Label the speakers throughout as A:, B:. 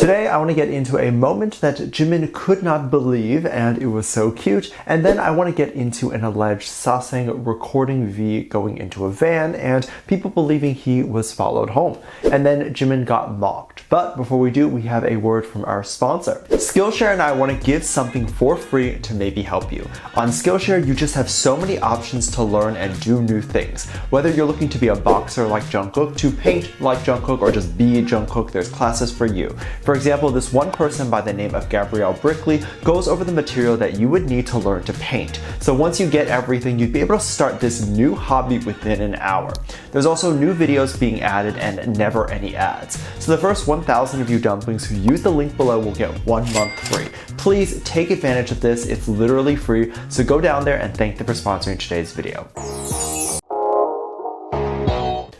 A: Today, I want to get into a moment that Jimin could not believe, and it was so cute. And then I want to get into an alleged sasaeng recording V going into a van and people believing he was followed home. And then Jimin got mocked. But before we do, we have a word from our sponsor. Skillshare and I want to give something for free to maybe help you. On Skillshare, you just have so many options to learn and do new things. Whether you're looking to be a boxer like Jungkook, to paint like Jungkook, or just be Jungkook, there's classes for you. For example, this one person by the name of Gabrielle Brickley goes over the material that you would need to learn to paint. So once you get everything, you'd be able to start this new hobby within an hour. There's also new videos being added and never any ads. So the first 1,000 of you dumplings who use the link below will get 1 month free. Please take advantage of this. It's literally free. So go down there and thank them for sponsoring today's video.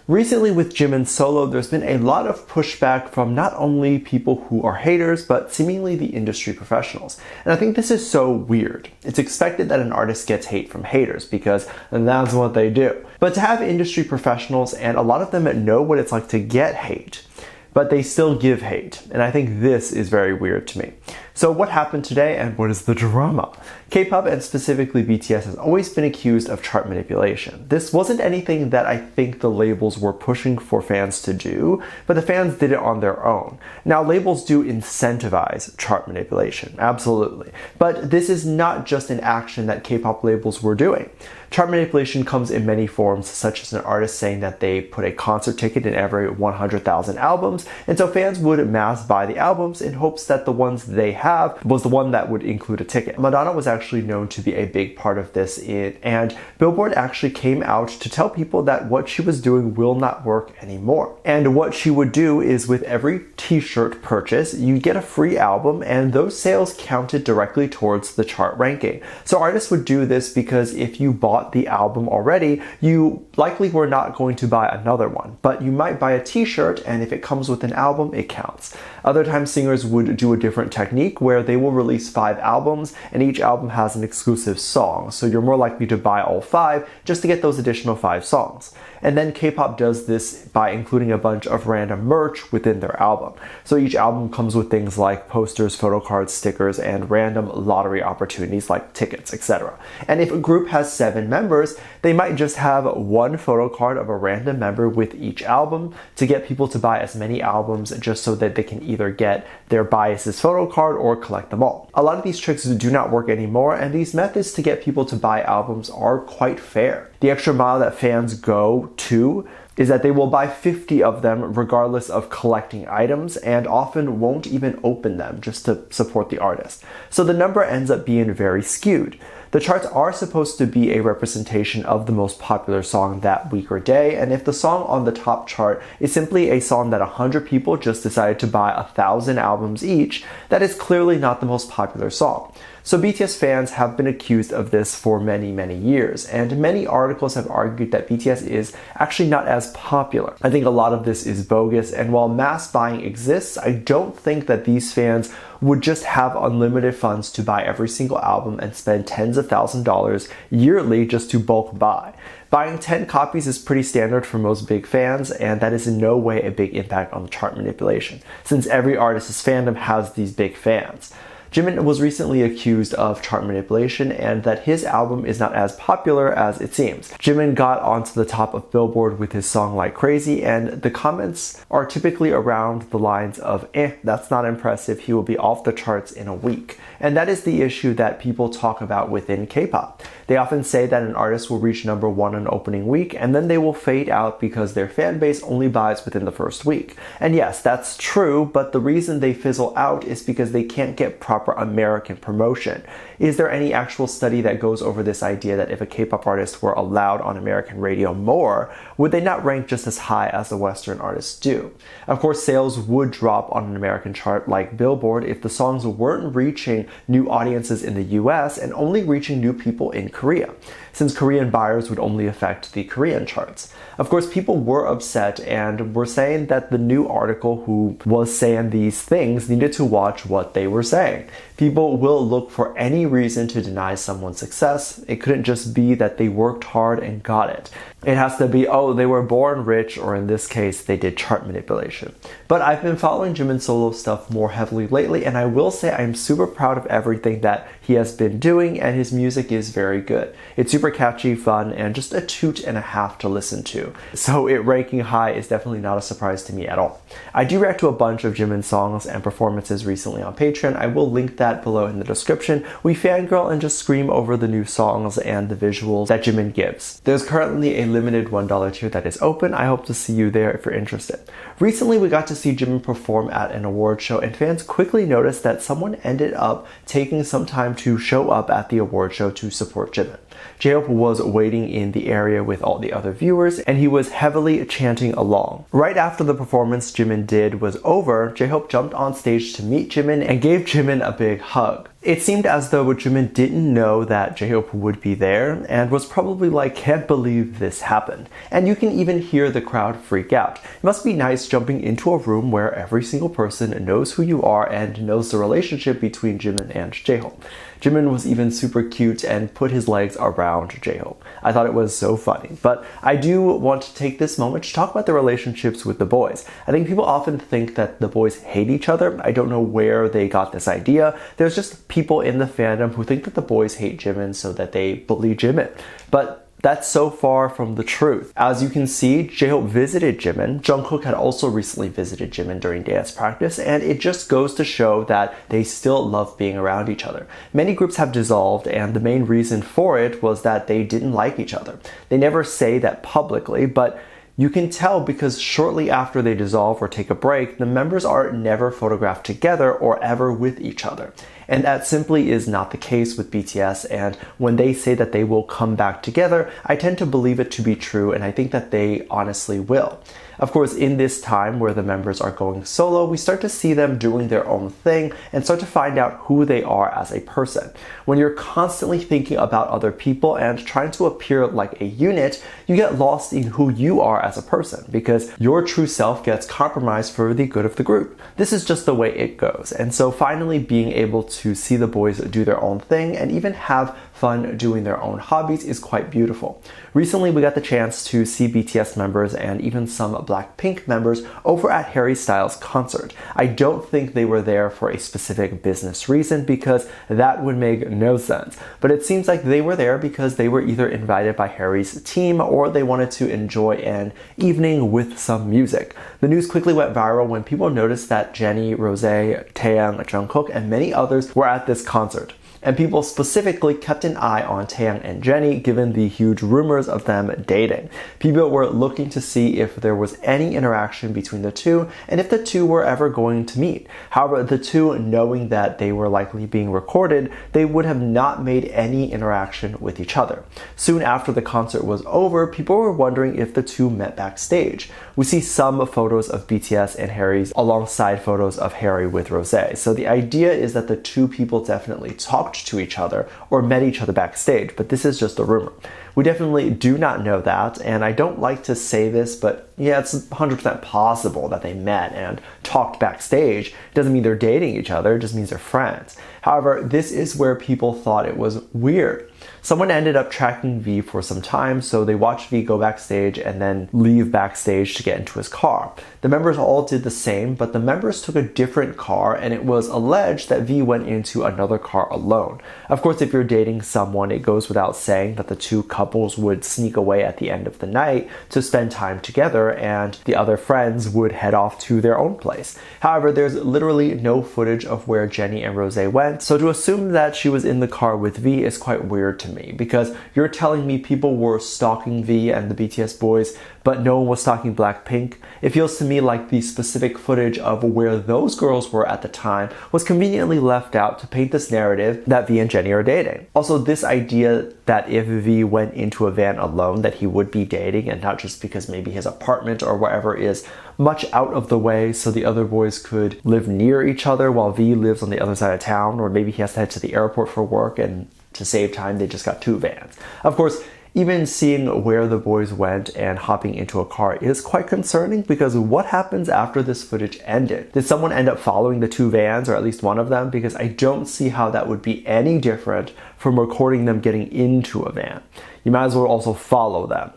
A: Recently with Jimin's solo, there's been a lot of pushback from not only people who are haters, but seemingly the industry professionals. And I think this is so weird. It's expected that an artist gets hate from haters because that's what they do. But to have industry professionals, and a lot of them know what it's like to get hate, but they still give hate. And I think this is very weird to me. So what happened today and what is the drama? K-pop and specifically BTS has always been accused of chart manipulation. This wasn't anything that I think the labels were pushing for fans to do, but the fans did it on their own. Now labels do incentivize chart manipulation, absolutely. But this is not just an action that K-pop labels were doing. Chart manipulation comes in many forms, such as an artist saying that they put a concert ticket in every 100,000 albums, and so fans would mass buy the albums in hopes that the ones they have was the one that would include a ticket. Madonna was actually known to be a big part of this, and Billboard actually came out to tell people that what she was doing will not work anymore. And what she would do is with every t-shirt purchase, you get a free album, and those sales counted directly towards the chart ranking. So artists would do this because if you bought the album already, you likely were not going to buy another one, but you might buy a t-shirt, and if it comes with an album, it counts. Other times singers would do a different technique where they will release 5 albums and each album has an exclusive song, so you're more likely to buy all 5 just to get those additional 5 songs. And then K-pop does this by including a bunch of random merch within their album. So each album comes with things like posters, photo cards, stickers, and random lottery opportunities like tickets, etc. And if a group has 7 members, they might just have one photo card of a random member with each album to get people to buy as many albums just so that they can either get their bias's photo card or collect them all. A lot of these tricks do not work anymore, and these methods to get people to buy albums are quite fair. The extra mile that fans go to is that they will buy 50 of them regardless of collecting items and often won't even open them just to support the artist. So the number ends up being very skewed. The charts are supposed to be a representation of the most popular song that week or day, and if the song on the top chart is simply a song that 100 people just decided to buy 1,000 albums each, that is clearly not the most popular song. So BTS fans have been accused of this for many, many years, and many articles have argued that BTS is actually not as popular. I think a lot of this is bogus, and while mass buying exists, I don't think that these fans would just have unlimited funds to buy every single album and spend tens of thousands of dollars yearly just to bulk buy. Buying 10 copies is pretty standard for most big fans, and that is in no way a big impact on the chart manipulation, since every artist's fandom has these big fans. Jimin was recently accused of chart manipulation and that his album is not as popular as it seems. Jimin got onto the top of Billboard with his song Like Crazy, and the comments are typically around the lines of, that's not impressive, he will be off the charts in a week. And that is the issue that people talk about within K-pop. They often say that an artist will reach #1 in opening week and then they will fade out because their fan base only buys within the first week. And yes, that's true, but the reason they fizzle out is because they can't get proper American promotion. Is there any actual study that goes over this idea that if a K-pop artist were allowed on American radio more, would they not rank just as high as the Western artists do? Of course, sales would drop on an American chart like Billboard if the songs weren't reaching new audiences in the US and only reaching new people in Korea, since Korean buyers would only affect the Korean charts. Of course, people were upset and were saying that the new article who was saying these things needed to watch what they were saying. People will look for any reason to deny someone's success. It couldn't just be that they worked hard and got it. It has to be, oh, they were born rich, or in this case, they did chart manipulation. But I've been following Jimin's solo stuff more heavily lately, and I will say I'm super proud of everything that he has been doing, and his music is very good. It's super catchy, fun, and just a toot and a half to listen to. So it ranking high is definitely not a surprise to me at all. I do react to a bunch of Jimin songs and performances recently on Patreon. I will link that below in the description. We fangirl and just scream over the new songs and the visuals that Jimin gives. There's currently a limited $1 tier that is open. I hope to see you there if you're interested. Recently, we got to see Jimin perform at an award show, and fans quickly noticed that someone ended up taking some time to show up at the award show to support Jimin. J-Hope was waiting in the area with all the other viewers, and he was heavily chanting along. Right after the performance Jimin did was over, J-Hope jumped on stage to meet Jimin and gave Jimin a big hug. It seemed as though Jimin didn't know that J-Hope would be there and was probably like, can't believe this happened. And you can even hear the crowd freak out. It must be nice jumping into a room where every single person knows who you are and knows the relationship between Jimin and J-Hope. Jimin was even super cute and put his legs around J-Hope. I thought it was so funny. But I do want to take this moment to talk about the relationships with the boys. I think people often think that the boys hate each other. I don't know where they got this idea. There's just people in the fandom who think that the boys hate Jimin so that they bully Jimin. But that's so far from the truth. As you can see, J-Hope visited Jimin. Jungkook had also recently visited Jimin during dance practice, and it just goes to show that they still love being around each other. Many groups have dissolved, and the main reason for it was that they didn't like each other. They never say that publicly, but you can tell because shortly after they dissolve or take a break, the members are never photographed together or ever with each other. And that simply is not the case with BTS, and when they say that they will come back together, I tend to believe it to be true, and I think that they honestly will. Of course, in this time where the members are going solo, we start to see them doing their own thing and start to find out who they are as a person. When you're constantly thinking about other people and trying to appear like a unit, you get lost in who you are as a person because your true self gets compromised for the good of the group. This is just the way it goes. And so finally being able to see the boys do their own thing and even have fun doing their own hobbies is quite beautiful. Recently, we got the chance to see BTS members and even some Blackpink members over at Harry Styles' concert. I don't think they were there for a specific business reason because that would make no sense. But it seems like they were there because they were either invited by Harry's team or they wanted to enjoy an evening with some music. The news quickly went viral when people noticed that Jennie, Rose, Taeyang, Jungkook, and many others were at this concert. And people specifically kept an eye on Taeyang and Jennie given the huge rumors of them dating. People were looking to see if there was any interaction between the two and if the two were ever going to meet. However, the two, knowing that they were likely being recorded, they would have not made any interaction with each other. Soon after the concert was over, people were wondering if the two met backstage. We see some photos of BTS and Harry's alongside photos of Harry with Rose. So the idea is that the two people definitely talked to each other or met each other backstage, but this is just a rumor. We definitely do not know that, and I don't like to say this, but yeah, it's 100% possible that they met and talked backstage. It doesn't mean they're dating each other, it just means they're friends. However, this is where people thought it was weird. Someone ended up tracking V for some time, so they watched V go backstage and then leave backstage to get into his car. The members all did the same, but the members took a different car, and it was alleged that V went into another car alone. Of course, if you're dating someone, it goes without saying that the two couples would sneak away at the end of the night to spend time together, and the other friends would head off to their own place. However, there's literally no footage of where Jennie and Rose went, so to assume that she was in the car with V is quite weird to me, because you're telling me people were stalking V and the BTS boys, but no one was stalking Blackpink. It feels to me like the specific footage of where those girls were at the time was conveniently left out to paint this narrative that V and Jennie are dating. Also, this idea that if V went into a van alone that he would be dating, and not just because maybe his apartment or wherever is much out of the way so the other boys could live near each other while V lives on the other side of town, or maybe he has to head to the airport for work and to save time they just got two vans. Of course, Even seeing where the boys went and hopping into a car is quite concerning, because what happens after this footage ended? Did someone end up following the two vans, or at least one of them? Because I don't see how that would be any different from recording them getting into a van. You might as well also follow them.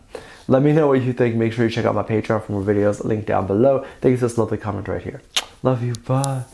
A: Let me know what you think. Make sure you check out my Patreon for more videos, link down below. Thank you for this lovely comment right here. Love you, bye.